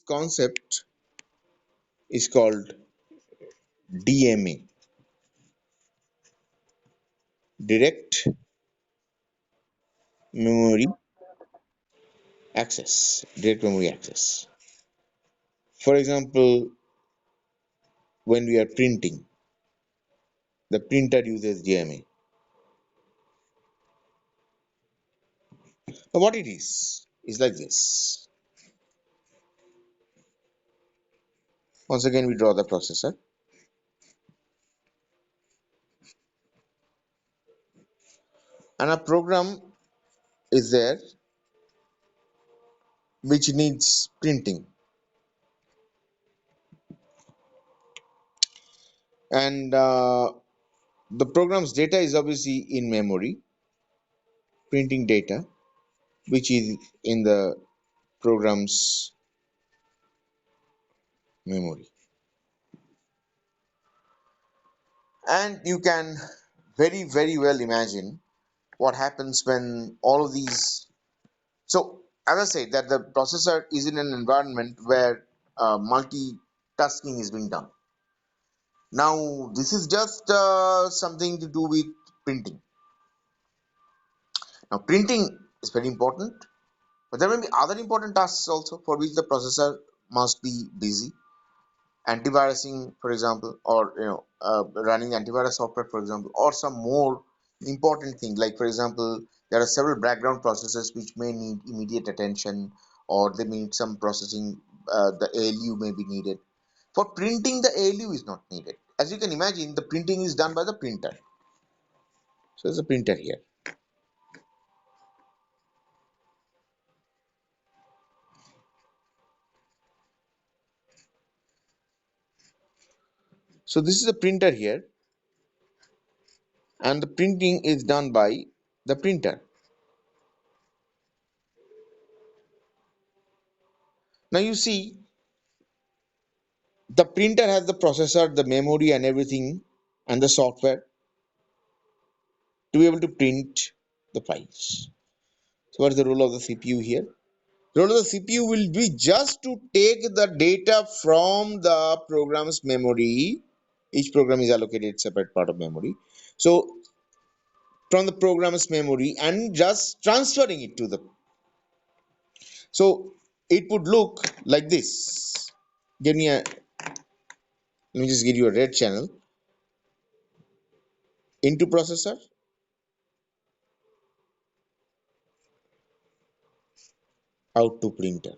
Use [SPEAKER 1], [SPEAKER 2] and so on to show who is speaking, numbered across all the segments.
[SPEAKER 1] concept is called DMA, direct memory access. Direct memory access. For example, when we are printing, the printer uses DMA. Now, what it is like this. Once again, we draw the processor, and a program is there which needs printing, and the program's data is obviously in memory, printing data, which is in the program's memory. And you can very well imagine what happens when all of these. So, as I say, that the processor is in an environment where multitasking is being done. Now, this is just something to do with printing. Now, printing is very important, but there may be other important tasks also for which the processor must be busy. Antivirusing, for example, or running antivirus software, for example, or some more important thing, like for example, there are several background processes which may need immediate attention, or they need some processing. The ALU may be needed. For printing, the ALU is not needed. As you can imagine, the printing is done by the printer. So there's a printer here. So this is a printer here, and the printing is done by the printer. Now you see, the printer has the processor, the memory, and everything, and the software to be able to print the files. So, what is the role of the CPU here? The role of the CPU will be just to take the data from the program's memory. Each program is allocated separate part of memory. So, from the program's memory and just transferring it to the. So, it would look like this. Give me a. Let me just give you a red channel. Into processor, out to printer.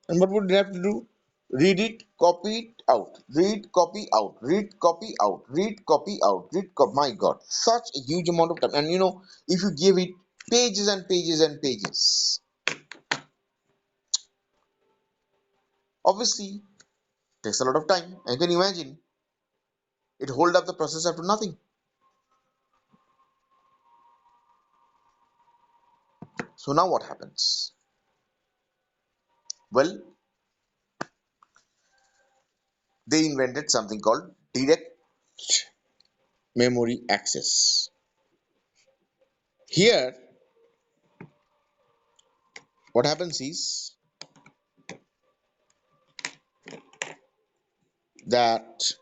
[SPEAKER 1] And what would you have to do? Read it, copy it out, read, copy out, read, copy out, read, copy out, read, copy. My God, such a huge amount of time. And if you give it pages and pages and pages, obviously takes a lot of time. I can imagine it hold up the processor to nothing. So now what happens? Well, they invented something called direct memory access. Here, what happens is that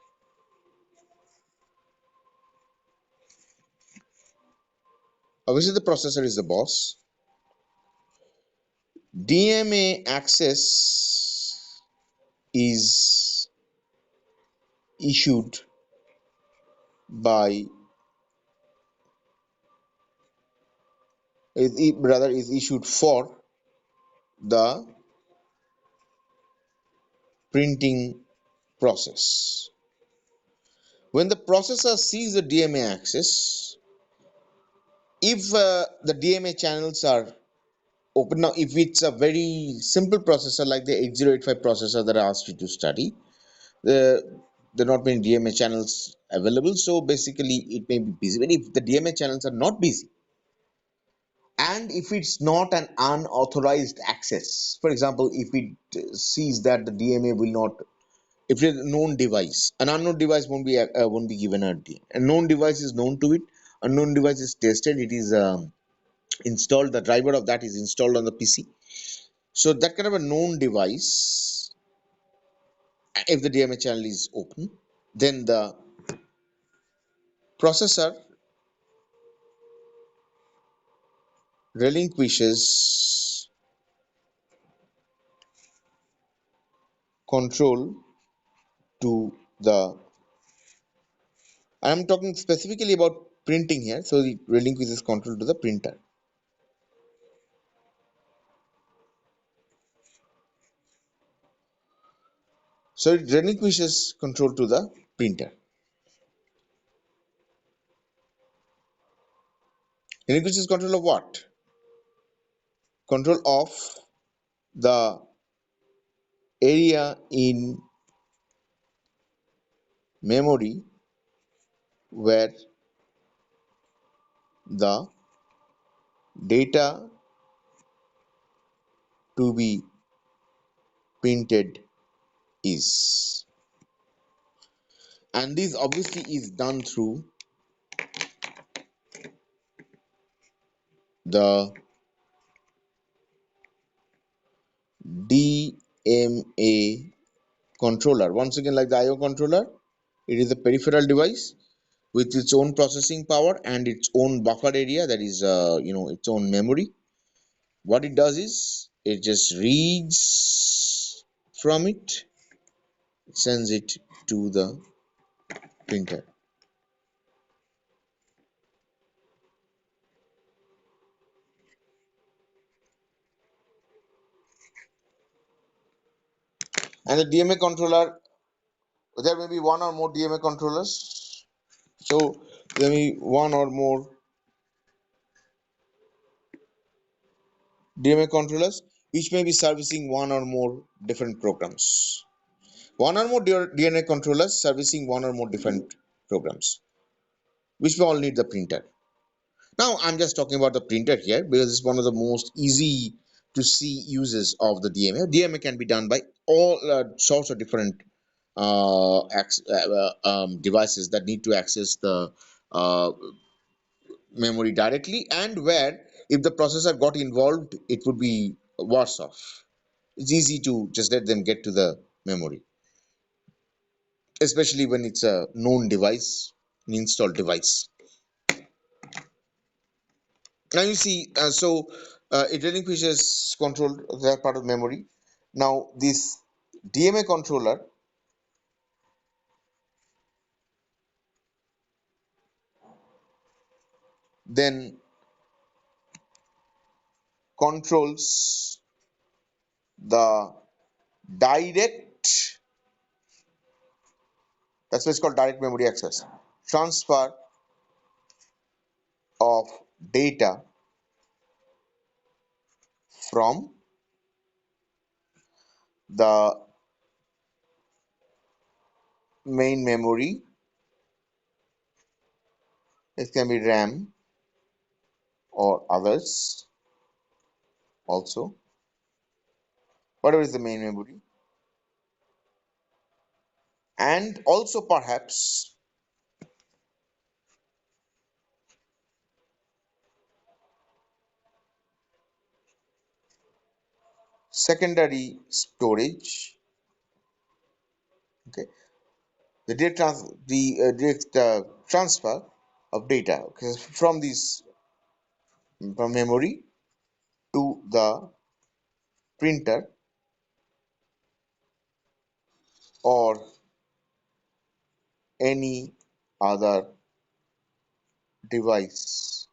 [SPEAKER 1] obviously the processor is the boss. DMA access is issued by is issued for the printing process. When the processor sees the DMA access, if the DMA channels are open, now if it's a very simple processor like the 8085 processor that I asked you to study, there are not many DMA channels available, so basically it may be busy. But if the DMA channels are not busy, and if it's not an unauthorized access, for example, if it sees that the DMA will not, if it's a known device, an unknown device won't be given a DMA. A known device is known to it, a known device is tested, it is installed, the driver of that is installed on the PC. So that kind of a known device, if the DMA channel is open, then the processor relinquishes control to the, I'm talking specifically about printing here, so it relinquishes control to the printer. So it relinquishes control to the printer. Relinquishes control of what? Control of the area in memory where the data to be printed is. And this obviously is done through the DMA controller. Once again, like the IO controller, it is a peripheral device with its own processing power and its own buffer area, that is its own memory. What it does is it just reads from it, sends it to the printer. And the DMA controller, there may be one or more DMA controllers. So there may be one or more DMA controllers which may be servicing one or more different programs. One or more DNA controllers servicing one or more different programs, which we all need the printer. Now, I'm just talking about the printer here because it's one of the most easy to see uses of the DMA. DMA can be done by all sorts of different devices that need to access the uh, memory directly, and where if the processor got involved, it would be worse off. It's easy to just let them get to the memory, especially when it's a known device, an installed device. Now you see, it relinquishes control of that part of memory. Now this DMA controller then controls the direct, that's why it's called direct memory access, transfer of data from the main memory. It can be RAM or others also, whatever is the main memory, and also perhaps secondary storage. Okay, the direct transfer of data, okay, from this, from memory to the printer or any other device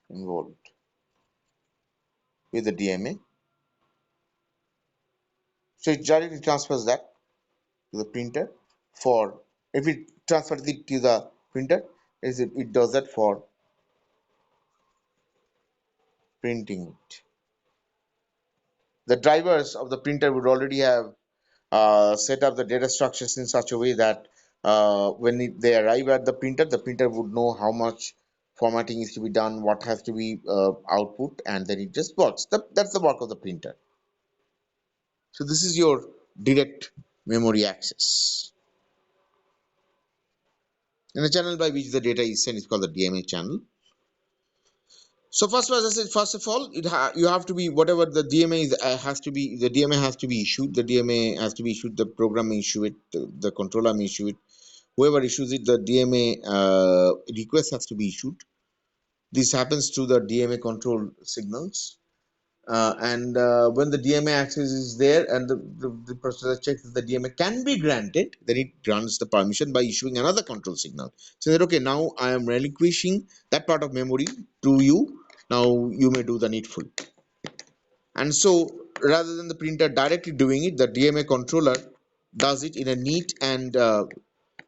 [SPEAKER 1] involved with the DMA. So it directly transfers that to the printer. For if it transfers it to the printer, it does that for printing it. The drivers of the printer would already have set up the data structures in such a way that they arrive at the printer would know how much formatting is to be done, what has to be output, and then it just works. That's the work of the printer. So this is your direct memory access. And the channel by which the data is sent is called the DMA channel. So first, as I said, first of all, you have to be whatever the DMA is, has to be, the DMA has to be issued. The DMA has to be issued. The program may issue it. The controller may issue it. Whoever issues it, the DMA request has to be issued. This happens through the DMA control signals. And when the DMA access is there and the processor checks that the DMA can be granted, then it grants the permission by issuing another control signal. So that, okay, now I am relinquishing that part of memory to you. Now you may do the needful. And so rather than the printer directly doing it, the DMA controller does it in a neat and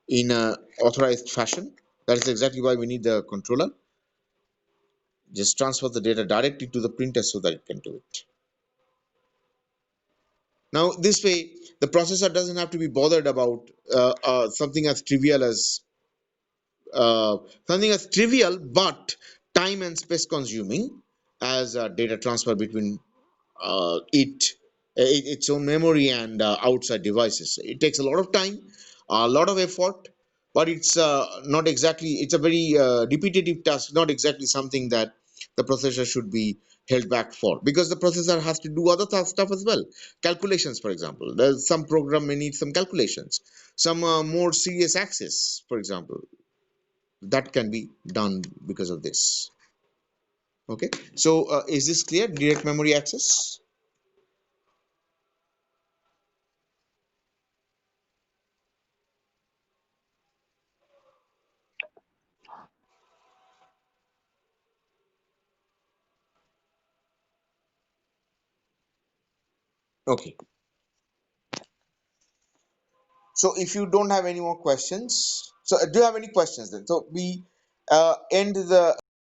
[SPEAKER 1] in a authorized fashion. That is exactly why we need the controller. Just transfer the data directly to the printer so that it can do it. Now, this way, the processor doesn't have to be bothered about something as trivial as uh, but time and space consuming as data transfer between its own memory and outside devices. It takes a lot of time, a lot of effort, but it's not exactly, it's a very repetitive task, not exactly something that the processor should be held back for, because the processor has to do other stuff as well. Calculations, for example, there's some program may need some calculations, some more serious access, for example, that can be done because of this. Okay, so is this clear? Direct memory access. Okay. So if you don't have any more questions, so do you have any questions then? So we end the